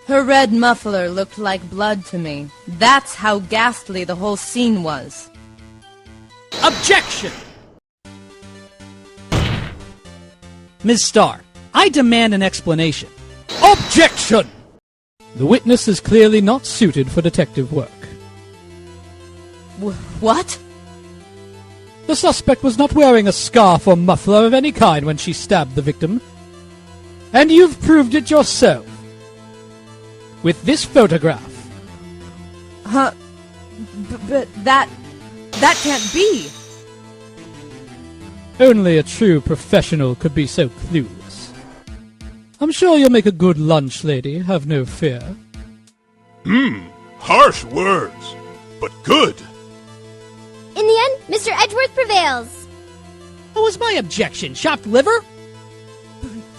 Her red muffler looked like blood to me. That's how ghastly the whole scene was. Objection! Ms. Starr, I demand an explanation. Objection! The witness is clearly not suited for detective work. What? The suspect was not wearing a scarf or muffler of any kind when she stabbed the victim. And you've proved it yourself. With this photograph. Huh? But that can't be. Only a true professional could be so clueless. I'm sure you'll make a good lunch lady, have no fear. Harsh words, but good. In the end, Mr. Edgeworth prevails. What was my objection? Chopped liver?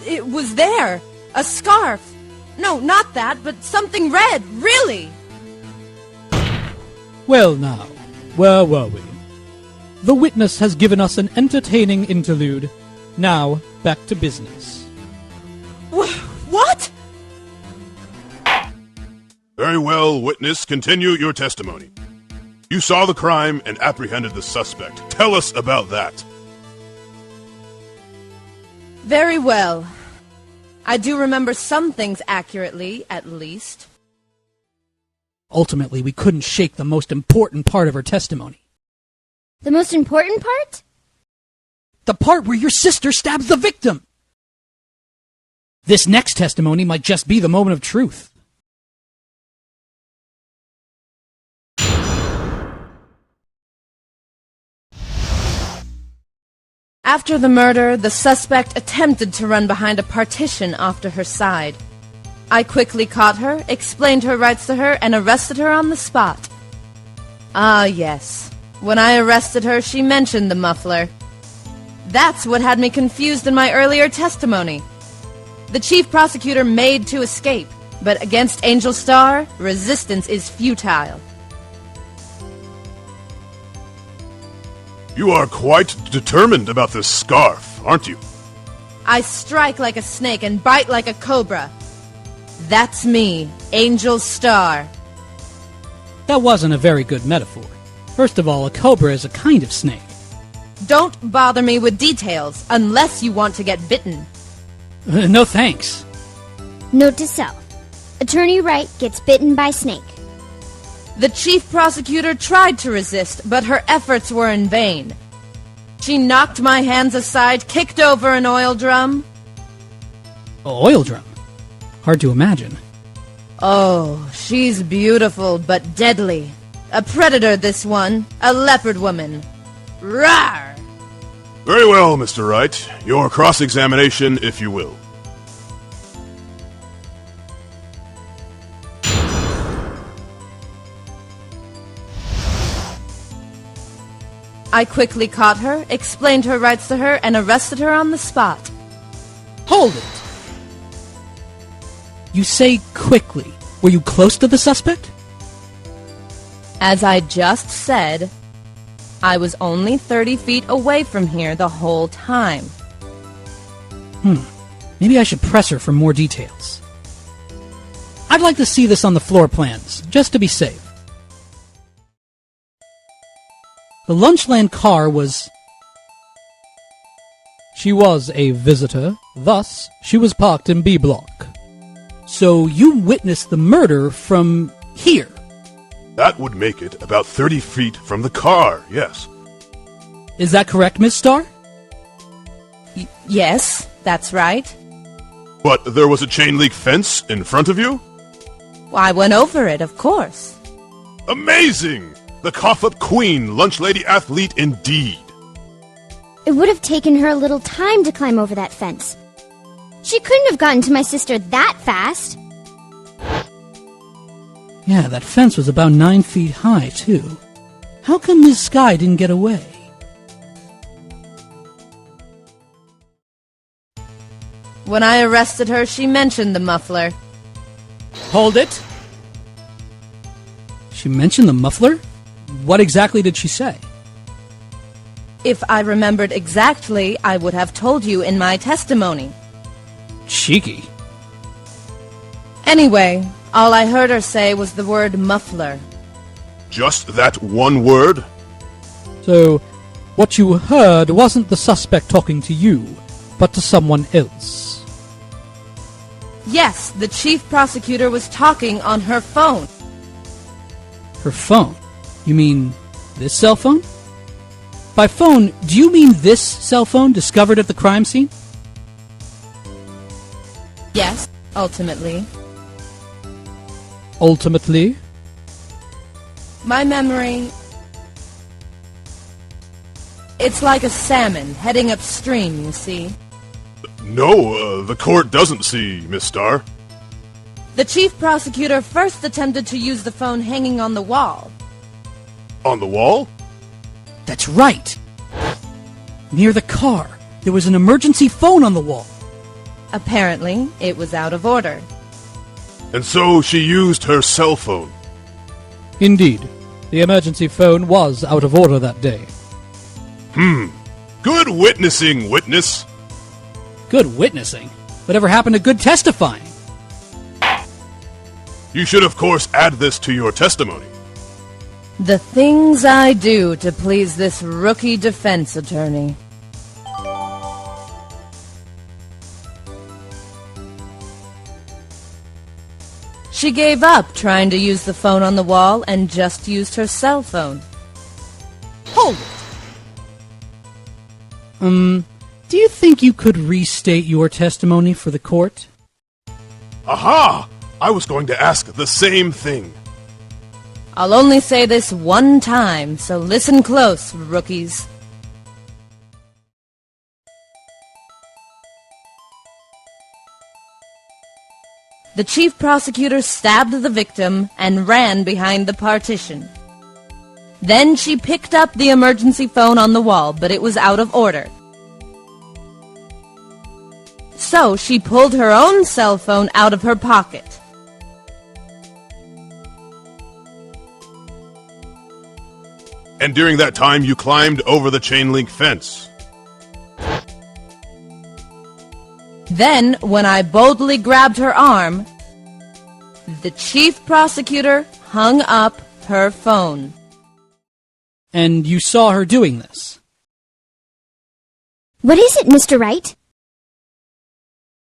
It was there. A scarf. No, not that, but something red, really. Well now, where were we? The witness has given us an entertaining interlude. Now, back to business. What? Very well, witness. Continue your testimony. You saw the crime and apprehended the suspect. Tell us about that. Very well. I do remember some things accurately, at least. Ultimately, we couldn't shake the most important part of her testimony. The most important part? The part where your sister stabs the victim! This next testimony might just be the moment of truth. After the murder, the suspect attempted to run behind a partition off to her side. I quickly caught her, explained her rights to her, and arrested her on the spot. Ah, yes. When I arrested her, she mentioned the muffler. That's what had me confused in my earlier testimony. The chief prosecutor made to escape, but against Angel Starr, resistance is futile. You are quite determined about this scarf, aren't you? I strike like a snake and bite like a cobra. That's me, Angel Starr. That wasn't a very good metaphor. First of all, a cobra is a kind of snake. Don't bother me with details, unless you want to get bitten. No thanks. Note to self. Attorney Wright gets bitten by snake. The chief prosecutor tried to resist, but her efforts were in vain. She knocked my hands aside, kicked over an oil drum. Oil drum? Hard to imagine. Oh, she's beautiful but deadly. A predator, this one. A leopard woman. Rawr! Very well, Mr. Wright. Your cross-examination, if you will. I quickly caught her, explained her rights to her, and arrested her on the spot. Hold it! You say quickly. Were you close to the suspect? As I just said, I was only 30 feet away from here the whole time. Maybe I should press her for more details. I'd like to see this on the floor plans, just to be safe. The Lunchland car was... She was a visitor, thus she was parked in B block. So you witnessed the murder from here? That would make it about 30 feet from the car, yes. Is that correct, Miss Starr? Yes, that's right. But there was a chain-link fence in front of you? I went over it, of course. Amazing! The cough-up queen, lunch lady athlete indeed. It would have taken her a little time to climb over that fence. She couldn't have gotten to my sister that fast. Yeah, that fence was about 9 feet high, too. How come Ms. Skye didn't get away? When I arrested her, she mentioned the muffler. Hold it! She mentioned the muffler? What exactly did she say? If I remembered exactly, I would have told you in my testimony. Cheeky. Anyway, All I heard her say was the word muffler. Just that one word? So, what you heard wasn't the suspect talking to you, but to someone else. Yes, the chief prosecutor was talking on her phone. Her phone? You mean this cell phone? By phone, do you mean this cell phone discovered at the crime scene? Yes, ultimately. Ultimately, My memory... It's like a salmon heading upstream, you see. No, the court doesn't see, Miss Starr. The chief prosecutor first attempted to use the phone hanging on the wall. On the wall? That's right. Near the car, there was an emergency phone on the wall. Apparently, it was out of order. And so she used her cell phone. indeed, the emergency phone was out of order that day. Good witnessing, witness. Good witnessing? Whatever happened to good testifying? You should, of course, add this to your testimony. The things I do to please this rookie defense attorney. She gave up trying to use the phone on the wall and just used her cell phone. Hold it! Do you think you could restate your testimony for the court? Aha! I was going to ask the same thing. I'll only say this one time, so listen close, rookies. The chief prosecutor stabbed the victim and ran behind the partition. Then she picked up the emergency phone on the wall, but it was out of order. So she pulled her own cell phone out of her pocket. And during that time, you climbed over the chain link fence. Then, when I boldly grabbed her arm, the chief prosecutor hung up her phone. And you saw her doing this? What is it, Mr. Wright?